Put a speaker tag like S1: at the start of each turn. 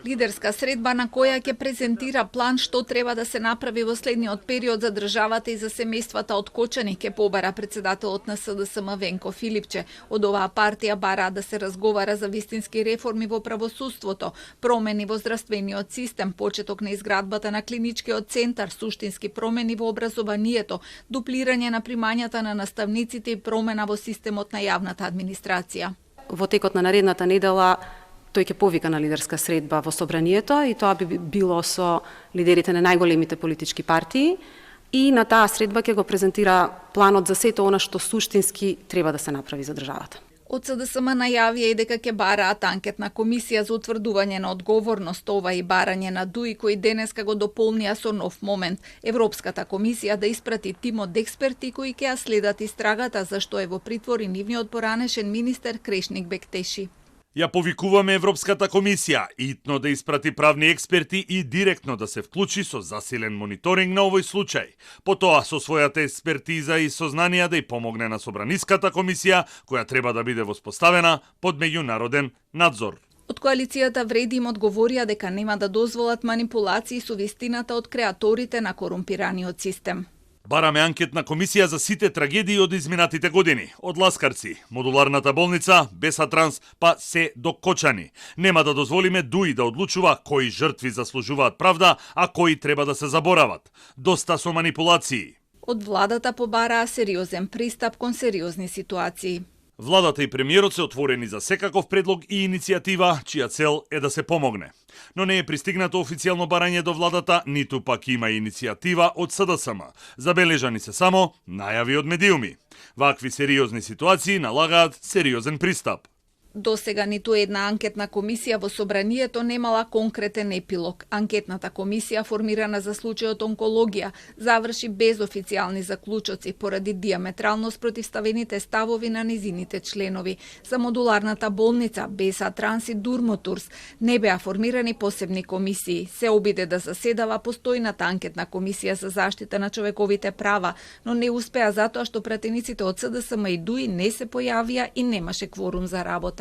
S1: Лидерска средба на која ќе презентира план што треба да се направи во следниот период за државата и за семејствата од Кочани ќе побара председателот на СДСМ Венко Филипче. Од оваа партија бара да се разговара за вистински реформи во правосудството, промени во здравствениот систем, почеток на изградбата на клиничкиот центар, суштински промени во образованието, дуплирање на примањата на наставниците и промена во системот на јавната администрација.
S2: Во текот на наредната недела тој ќе повика на лидерска средба во собранието и тоа би било со лидерите на најголемите политички партии и на таа средба ќе го презентира планот за сето она што суштински треба да се направи за државата.
S1: Од СДСМ најавија и дека ќе бараат анкетна комисија за утврдување на одговорност, ова и барање на ДУИ кои денеска го дополнија со нов момент. Европската комисија да испрати тим од експерти кои ќе ја следат истрагата зашто е во притвор и нивниот поранешен министер Крешник Бектеши.
S3: Ја повикуваме Европската комисија итно да испрати правни експерти и директно да се вклучи со засилен мониторинг на овој случај. Потоа со својата експертиза и сознанија да ја помогне на Собраниската комисија, која треба да биде воспоставена под меѓународен надзор.
S1: Од коалицијата Вреди им одговорија дека нема да дозволат манипулации со вистината од креаторите на корумпираниот систем.
S3: Бараме анкетна комисија за сите трагедии од изминатите години, од Ласкарци, модуларната болница, Бесатранс, па се до Кочани. Нема да дозволиме ДУИ да одлучува кои жртви заслужуваат правда, а кои треба да се заборават. Доста со манипулации.
S1: Од владата побараа сериозен пристап кон сериозни ситуации.
S3: Владата и премиерот се отворени за секаков предлог и иницијатива, чија цел е да се помогне. Но не е пристигнато официјално барање до владата, ниту пак има иницијатива од СДСМ. Забележани се само најави од медиуми. Вакви сериозни ситуации налагаат сериозен пристап.
S1: До сега ниту една анкетна комисија во собранието немала конкретен епилог. Анкетната комисија, формирана за случајот онкологија, заврши без официјални заклучоци поради диаметрално спротивставените ставови на низините членови. За модуларната болница, Бесатранс и Дурмотурс не беа формирани посебни комисии. Се обиде да заседава постојната анкетна комисија за заштита на човековите права, но не успеа затоа што пратениците од СДСМ и ДУИ не се појавија и немаше кворум за работа.